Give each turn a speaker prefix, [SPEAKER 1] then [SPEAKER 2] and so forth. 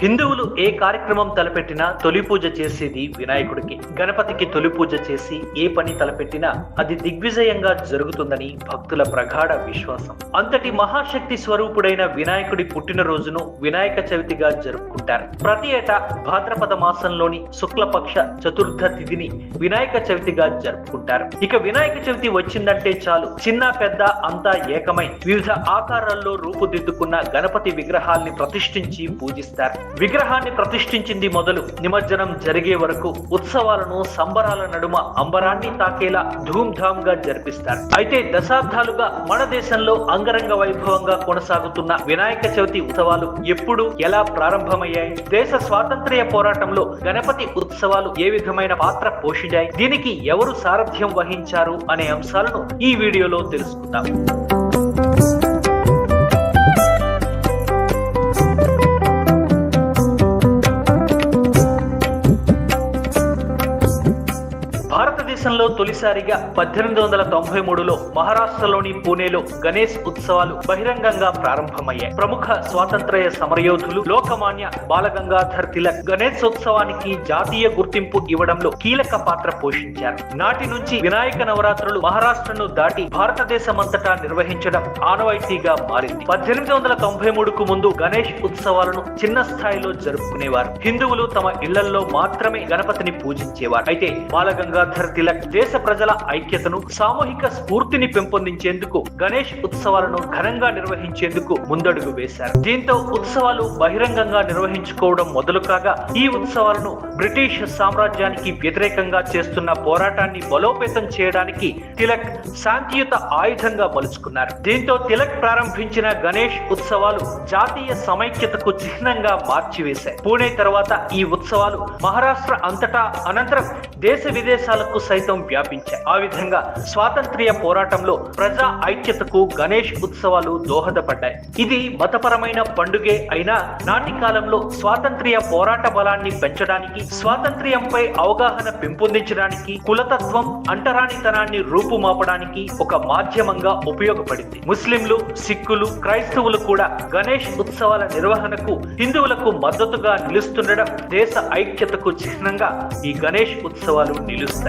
[SPEAKER 1] హిందువులు ఏ కార్యక్రమం తలపెట్టినా తొలి పూజ చేసేది వినాయకుడికి. గణపతికి తొలి పూజ చేసి ఏ పని తలపెట్టినా అది దిగ్విజయంగా జరుగుతుందని భక్తుల ప్రగాఢ విశ్వాసం. అంతటి మహాశక్తి స్వరూపుడైన వినాయకుడి పుట్టినరోజును వినాయక చవితిగా జరుపుకుంటారు. ప్రతి ఏటా భాద్రపద మాసంలోని శుక్లపక్ష చతుర్థ తిథిని వినాయక చవితిగా జరుపుకుంటారు. ఇక వినాయక చవితి వచ్చిందంటే చాలు చిన్న పెద్ద అంతా ఏకమై వివిధ ఆకారాల్లో రూపుదిద్దుకున్న గణపతి విగ్రహాల్ని ప్రతిష్ఠించి పూజిస్తారు. విగ్రహాన్ని ప్రతిష్ఠించింది మొదలు నిమజ్జనం జరిగే వరకు ఉత్సవాలను సంబరాల నడుమ అంబరాన్ని తాకేలా ధూమ్ధామ్ గా జరిపిస్తారు. అయితే దశాబ్దాలుగా మన దేశంలో అంగరంగ వైభవంగా కొనసాగుతున్న వినాయక చవితి ఉత్సవాలు ఎప్పుడు ఎలా ప్రారంభమయ్యాయి, దేశ స్వాతంత్ర్య పోరాటంలో గణపతి ఉత్సవాలు ఏ విధమైన పాత్ర పోషించాయి, దీనికి ఎవరు సారథ్యం వహించారు అనే అంశాలను ఈ వీడియోలో తెలుసుకుందాం. భారతదేశంలో తొలిసారిగా 1893లో మహారాష్ట్రలోని పూణేలో గణేష్ ఉత్సవాలు బహిరంగంగా ప్రారంభమయ్యాయి. ప్రముఖ స్వాతంత్ర్య సమరయోధులు లోకమాన్య బాలగంగాధర్ తిలక్ గణేష్ ఉత్సవానికి జాతీయ గుర్తింపు ఇవ్వడంలో కీలక పాత్ర పోషించారు. నాటి నుంచి వినాయక నవరాత్రులు మహారాష్ట్రను దాటి భారతదేశమంతటా నిర్వహించడం ఆనవాయితీగా మారింది. 1893కు ముందు గణేష్ ఉత్సవాలను చిన్న స్థాయిలో జరుపుకునేవారు. హిందువులు తమ ఇళ్లలో మాత్రమే గణపతిని పూజించేవారు. అయితే బాలగంగాధర్ తిలక్ దేశ ప్రజల ఐక్యతను, సామూహిక స్ఫూర్తిని పెంపొందించేందుకు గణేష్ ఉత్సవాలను ఘనంగా నిర్వహించేందుకు ముందడుగు వేశారు. దీంతో ఉత్సవాలు బహిరంగంగా నిర్వహించుకోవడం మొదలు కాగా ఈ ఉత్సవాలను బ్రిటిష్ సామ్రాజ్యానికి వ్యతిరేకంగా చేస్తున్న పోరాటాన్ని బలోపేతం చేయడానికి తిలక్ శాంతియుత ఆయుధంగా మలుచుకున్నారు. దీంతో తిలక్ ప్రారంభించిన గణేష్ ఉత్సవాలు జాతీయ సమైక్యతకు చిహ్నంగా మార్చివేశాయి. పూణే తర్వాత ఈ ఉత్సవాలు మహారాష్ట్ర అంతటా, అనంతరం దేశ విదేశాలకు సైతం వ్యాపించాయి. ఆ విధంగా స్వాతంత్ర్య పోరాటంలో ప్రజా ఐక్యతకు గణేష్ ఉత్సవాలు దోహదపడ్డాయి. ఇది మతపరమైన పండుగే అయినా నాటి కాలంలో స్వాతంత్ర్య పోరాట బలాన్ని పెంచడానికి, స్వాతంత్ర్యంపై అవగాహన పెంపొందించడానికి, కులతత్వం అంటరానితనాన్ని రూపుమాపడానికి ఒక మాధ్యమంగా ఉపయోగపడింది. ముస్లింలు, సిక్కులు, క్రైస్తవులు కూడా గణేష్ ఉత్సవాల నిర్వహణకు హిందువులకు మద్దతుగా నిలుస్తుండడం దేశ ఐక్యతకు చిహ్నంగా ఈ గణేష్ ఉత్సవాలు నిలుస్తాయి.